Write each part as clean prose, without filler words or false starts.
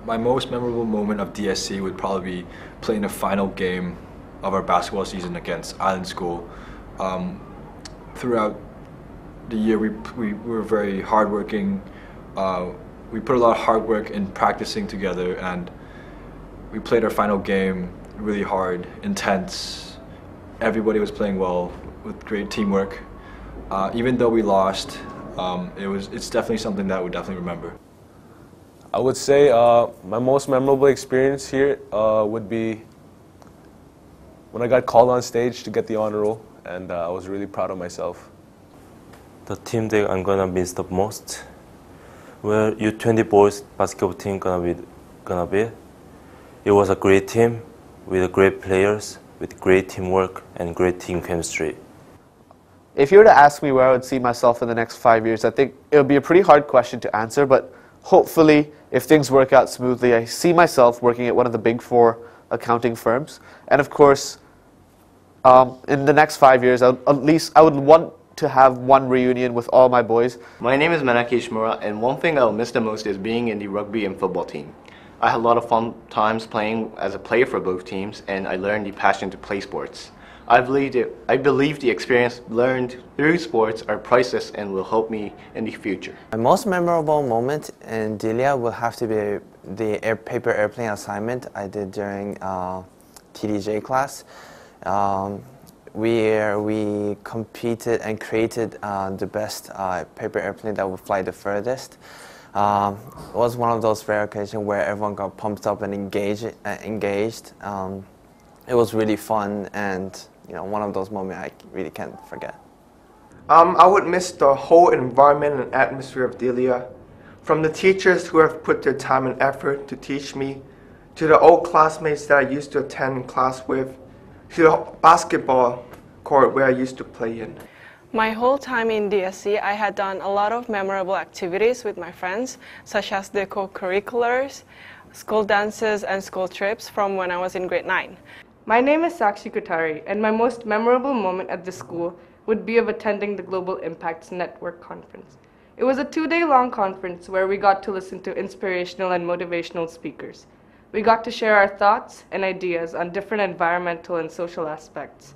My most memorable moment of DSC would probably be playing the final game of our basketball season against Island School. Throughout the year, we were very hardworking. We put a lot of hard work in practicing together, and we played our final game really hard, intense. Everybody was playing well with great teamwork. Even though we lost, it's definitely something that I would definitely remember. I would say my most memorable experience here would be when I got called on stage to get the honor roll, and I was really proud of myself. The team that I'm gonna miss the most, where U20 boys basketball team gonna be. It was a great team with great players, with great teamwork and great team chemistry. If you were to ask me where I would see myself in the next 5 years, I think it would be a pretty hard question to answer, but hopefully, if things work out smoothly, I see myself working at one of the big 4 accounting firms. And of course, in the next 5 years, I would want to have one reunion with all my boys. My name is Manaki Ishimura, and one thing I'll miss the most is being in the rugby and football team. I had a lot of fun times playing as a player for both teams, and I learned the passion to play sports. I believe the experience learned through sports are priceless and will help me in the future. My most memorable moment in Delia will have to be the paper airplane assignment I did during TDJ class, where we competed and created the best paper airplane that would fly the furthest. It was one of those rare occasions where everyone got pumped up and engaged. It was really fun, and one of those moments I really can't forget. I would miss the whole environment and atmosphere of Delia. From the teachers who have put their time and effort to teach me, to the old classmates that I used to attend class with, to the basketball court where I used to play in. My whole time in DSC, I had done a lot of memorable activities with my friends, such as the co-curriculars, school dances, and school trips from when I was in grade 9. My name is Sakshi Kutari, and my most memorable moment at the school would be of attending the Global Impacts Network Conference. It was a 2-day-long conference where we got to listen to inspirational and motivational speakers. We got to share our thoughts and ideas on different environmental and social aspects.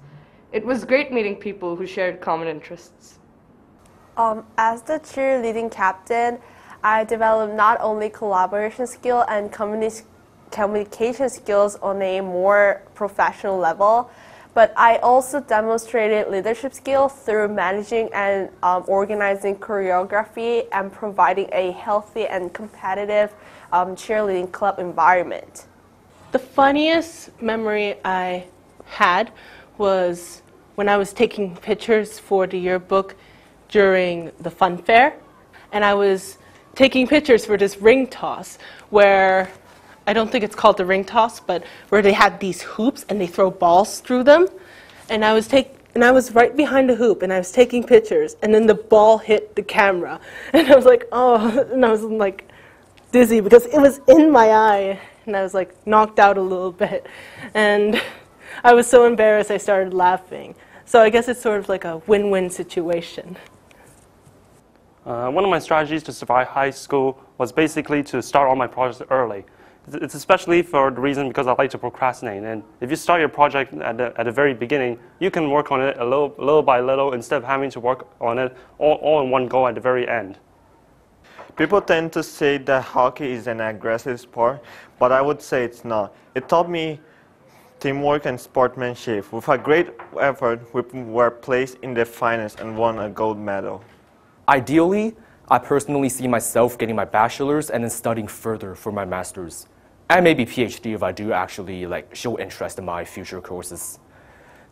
It was great meeting people who shared common interests. As the cheerleading captain, I developed not only collaboration skill and communication skills on a more professional level, but I also demonstrated leadership skills through managing and organizing choreography and providing a healthy and competitive cheerleading club environment. The funniest memory I had was when I was taking pictures for the yearbook during the fun fair, and I was taking pictures for this ring toss where, I don't think it's called the ring toss, but where they had these hoops and they throw balls through them, and I was right behind the hoop and I was taking pictures, and then the ball hit the camera and I was like, oh, and I was like dizzy because it was in my eye, and I was like knocked out a little bit, and I was so embarrassed I started laughing. So I guess it's sort of like a win-win situation. One of my strategies to survive high school was basically to start all my projects early. It's especially for the reason because I like to procrastinate, and if you start your project at the very beginning, you can work on it little by little instead of having to work on it all in one go at the very end. People tend to say that hockey is an aggressive sport, but I would say it's not. It taught me teamwork and sportsmanship. With a great effort, we were placed in the finals and won a gold medal. Ideally, I personally see myself getting my bachelor's and then studying further for my master's, and maybe PhD if I do actually show interest in my future courses.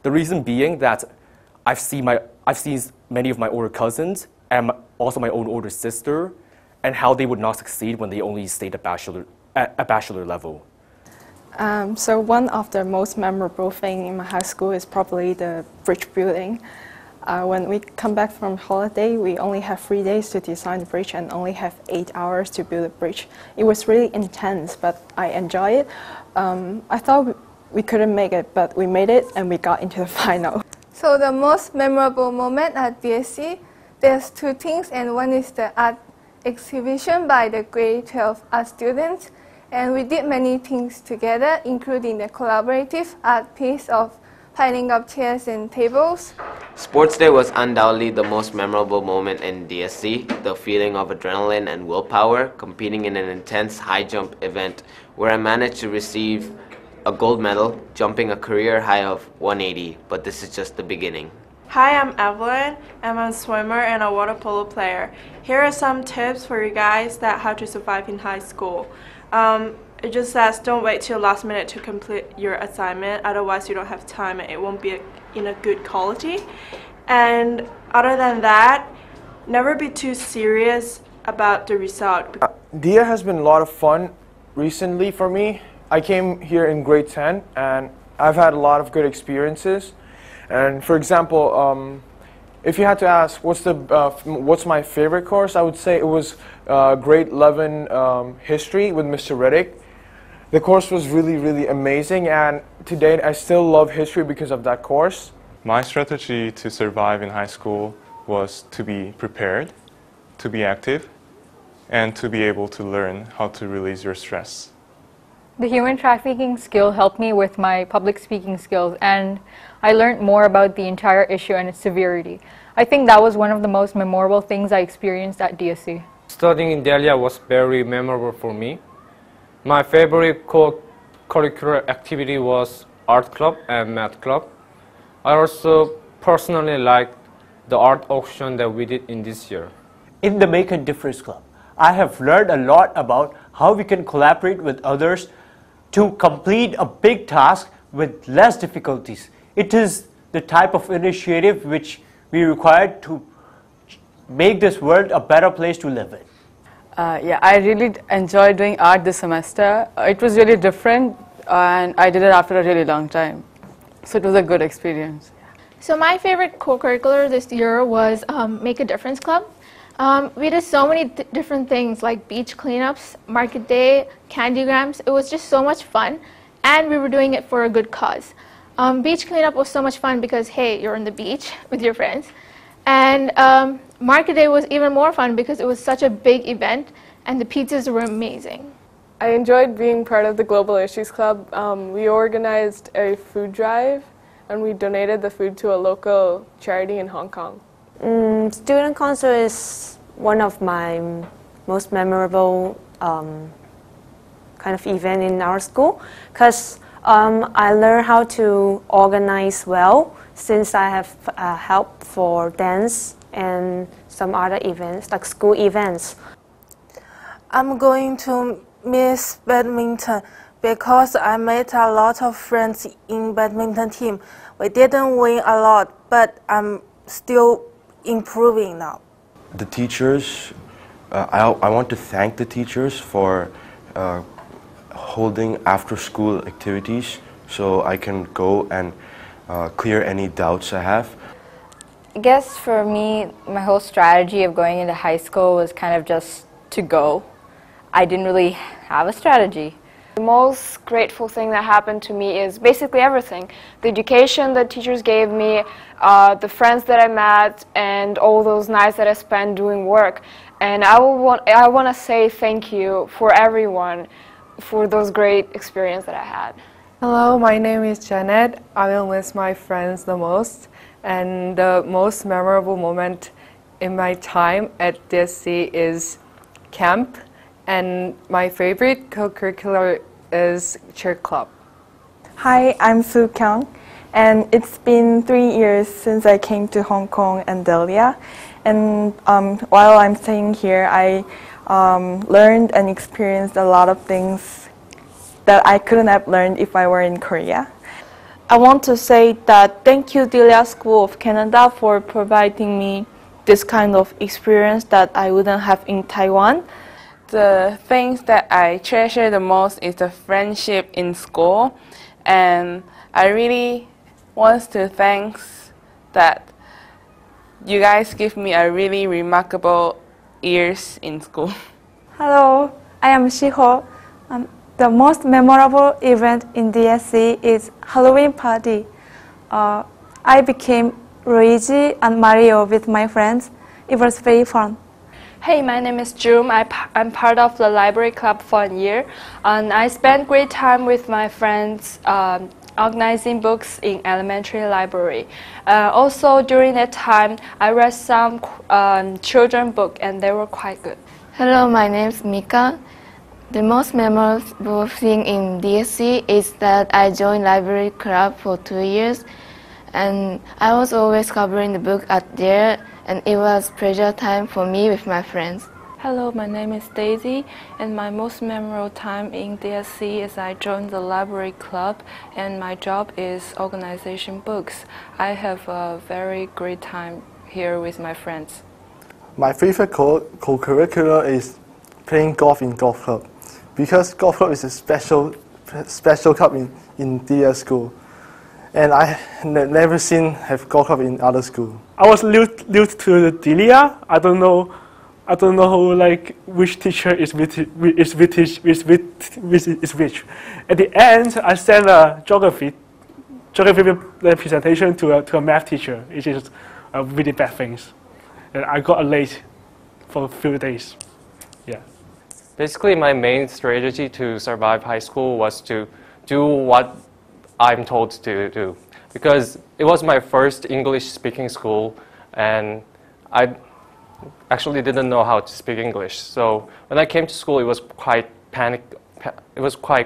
The reason being that I've seen many of my older cousins and also my own older sister, and how they would not succeed when they only stayed at bachelor level. So one of the most memorable thing in my high school is probably the bridge building. When we come back from holiday, we only have 3 days to design the bridge and only have 8 hours to build the bridge. It was really intense, but I enjoy it. I thought we couldn't make it, but we made it and we got into the final. So the most memorable moment at BSc, there's 2 things, and one is the art exhibition by the grade 12 art students, And we did many things together, including the collaborative art piece of piling up chairs and tables. Sports Day was undoubtedly the most memorable moment in DSC, the feeling of adrenaline and willpower, competing in an intense high jump event where I managed to receive a gold medal, jumping a career high of 180, but this is just the beginning. Hi, I'm Evelyn. I'm a swimmer and a water polo player. Here are some tips for you guys that how to survive in high school. It just says don't wait till last minute to complete your assignment, otherwise you don't have time and it won't be in a good quality. And other than that, never be too serious about the result. DIA has been a lot of fun recently for me. I came here in grade 10 and I've had a lot of good experiences. And for example, if you had to ask what's my favorite course, I would say it was grade 11 history with Mr. Reddick. The course was really amazing, and to date I still love history because of that course. My strategy to survive in high school was to be prepared, to be active, and to be able to learn how to release your stress. The human trafficking skill helped me with my public speaking skills, and I learned more about the entire issue and its severity. I think that was one of the most memorable things I experienced at DSC. Studying in Delia was very memorable for me. My favorite co-curricular activity was art club and math club. I also personally liked the art auction that we did in this year. In the Make a Difference Club, I have learned a lot about how we can collaborate with others to complete a big task with less difficulties. It is the type of initiative which we require to make this world a better place to live in. Yeah, I really enjoyed doing art this semester. It was really different and I did it after a really long time. So it was a good experience. So my favorite co-curricular this year was Make a Difference Club. We did so many different things like beach cleanups, market day, candygrams. It was just so much fun and we were doing it for a good cause. Beach cleanup was so much fun because, hey, you're on the beach with your friends. And market day was even more fun because it was such a big event and the pizzas were amazing. I enjoyed being part of the Global Issues Club. We organized a food drive and we donated the food to a local charity in Hong Kong. Student council is one of my most memorable kind of event in our school because I learned how to organize well since I have help for dance and some other events like school events. I'm going to miss badminton because I made a lot of friends in badminton team. We didn't win a lot, but I'm still improving now. The teachers, I want to thank the teachers for holding after-school activities so I can go and clear any doubts I have. I guess for me, my whole strategy of going into high school was kind of just to go. I didn't really have a strategy. The most grateful thing that happened to me is basically everything. The education that teachers gave me, the friends that I met, and all those nights that I spent doing work. And I want to say thank you for everyone for those great experiences that I had. Hello, my name is Janet. I will miss my friends the most. And the most memorable moment in my time at DSC is camp. And my favorite co-curricular is cheer club. Hi, I'm Soo Kyung, and it's been 3 years since I came to Hong Kong and Delia. And while I'm staying here, I learned and experienced a lot of things that I couldn't have learned if I were in Korea. I want to say that thank you Delia School of Canada for providing me this kind of experience that I wouldn't have in Taiwan. The things that I treasure the most is the friendship in school, and I really want to thank that you guys give me a really remarkable years in school. Hello, I am Shiho. The most memorable event in DSC is Halloween party. I became Luigi and Mario with my friends. It was very fun. Hey, my name is June. I'm part of the library club for a year, and I spent great time with my friends organizing books in elementary library. Also, during that time, I read some children book, and they were quite good. Hello, my name is Mika. The most memorable thing in DSC is that I joined library club for 2 years, and I was always covering the book at there, and it was pleasure time for me with my friends. Hello, my name is Daisy, and my most memorable time in DSC is I joined the library club, and my job is organization books. I have a very great time here with my friends. My favorite co-curricular is playing golf in golf club, because golf club is a special club in DS school, and I never seen have golf club in other school. I was new to the Delia. I don't know like which teacher is which. At the end, I sent a geography presentation to a math teacher, which is a really bad thing, and I got late for a few days. Yeah. Basically, my main strategy to survive high school was to do what I'm told to do, because it was my first English-speaking school, and I actually didn't know how to speak English. So when I came to school, it was quite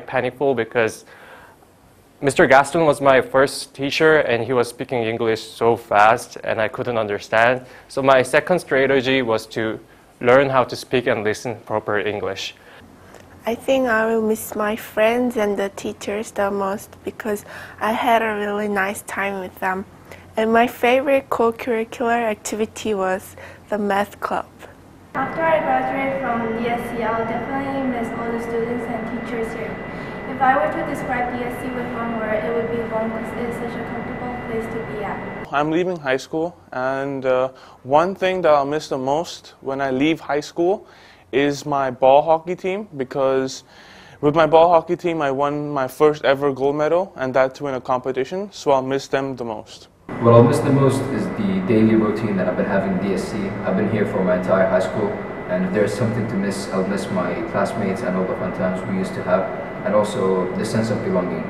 painful because Mr. Gaston was my first teacher, and he was speaking English so fast, and I couldn't understand. So my second strategy was to learn how to speak and listen proper English. I think I will miss my friends and the teachers the most because I had a really nice time with them. And my favorite co-curricular activity was the math club. After I graduate from DSC, I'll definitely miss all the students and teachers here. If I were to describe DSC with one word, it would be home because it is such a comfortable place to be at. I'm leaving high school, and one thing that I'll miss the most when I leave high school is my ball hockey team, because with my ball hockey team I won my first ever gold medal, and that too in a competition, so I'll miss them the most. What I'll miss the most is the daily routine that I've been having in DSC. I've been here for my entire high school, and if there's something to miss, I'll miss my classmates and all the fun times we used to have, and also the sense of belonging.